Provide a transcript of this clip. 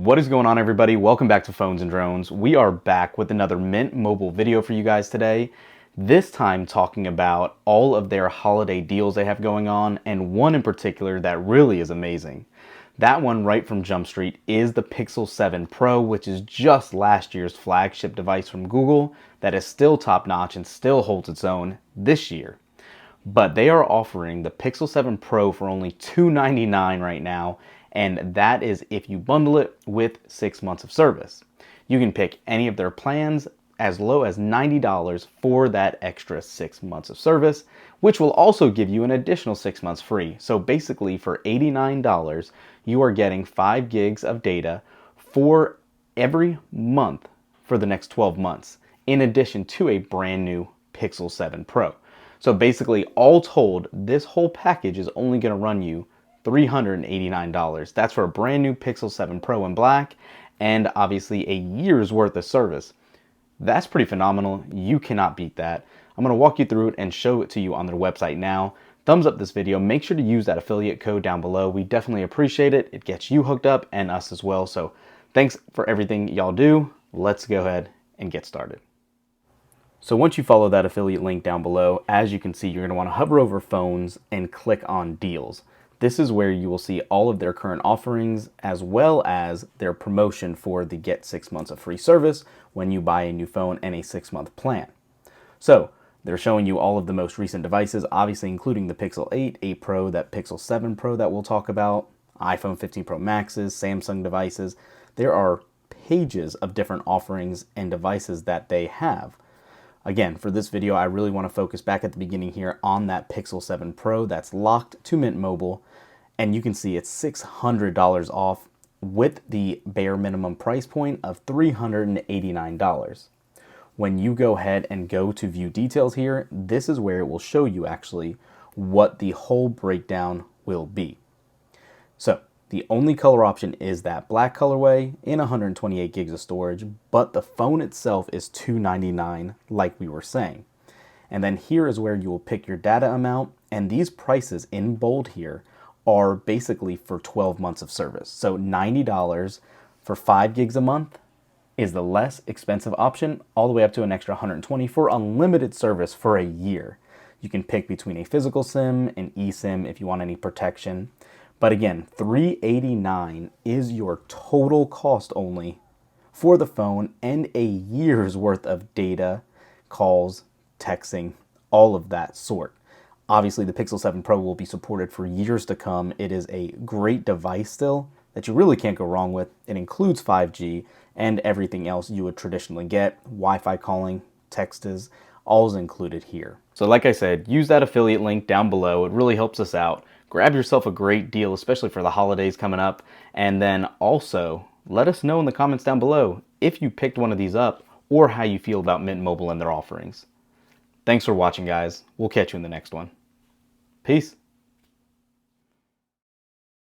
What is going on, everybody? Welcome back to Phones and Drones. We are back with another Mint Mobile video for you guys today. This time talking about all of their holiday deals they have going on, and one in particular that really is amazing. That one right from Jump Street is the Pixel 7 Pro, which is just last year's flagship device from Google that is still top-notch and still holds its own this year. But they are offering the Pixel 7 Pro for only $299 right now, and that is if you bundle it with 6 months of service. You can pick any of their plans as low as $90 for that extra 6 months of service, which will also give you an additional 6 months free. So basically for $89, you are getting 5 gigs of data for every month for the next 12 months, in addition to a brand new Pixel 7 Pro. So basically, all told, this whole package is only going to run you $389. That's for a brand new Pixel 7 Pro in black, and obviously a year's worth of service. That's pretty phenomenal. You cannot beat that. I'm going to walk you through it and show it to you on their website now. Thumbs up this video. Make sure to use that affiliate code down below. We definitely appreciate it. It gets you hooked up and us as well. So thanks for everything y'all do. Let's go ahead and get started. So once you follow that affiliate link down below, as you can see, you're going to want to hover over phones and click on deals. This is where you will see all of their current offerings as well as their promotion for the get 6 months of free service when you buy a new phone and a 6-month plan. So they're showing you all of the most recent devices, obviously including the Pixel 8, 8 Pro, that Pixel 7 Pro that we'll talk about, iPhone 15 Pro Maxes, Samsung devices. There are pages of different offerings and devices that they have. Again, for this video, I really want to focus back at the beginning here on that Pixel 7 Pro that's locked to Mint Mobile. And you can see it's $600 off with the bare minimum price point of $389. When you go ahead and go to view details here, this is where it will show you actually what the whole breakdown will be. So the only color option is that black colorway in 128 gigs of storage, but the phone itself is $299 like we were saying. And then here is where you will pick your data amount, and these prices in bold here are basically for 12 months of service. So $90 for 5 gigs a month is the less expensive option, all the way up to an extra $120 for unlimited service for a year. You can pick between a physical SIM and eSIM if you want any protection. But again, $389 is your total cost only for the phone and a year's worth of data, calls, texting, all of that sort. Obviously, the Pixel 7 Pro will be supported for years to come. It is a great device still that you really can't go wrong with. It includes 5G and everything else you would traditionally get. Wi-Fi calling, text is all is included here. So like I said, use that affiliate link down below. It really helps us out. Grab yourself a great deal, especially for the holidays coming up. And then also let us know in the comments down below if you picked one of these up or how you feel about Mint Mobile and their offerings. Thanks for watching, guys. We'll catch you in the next one. Peace.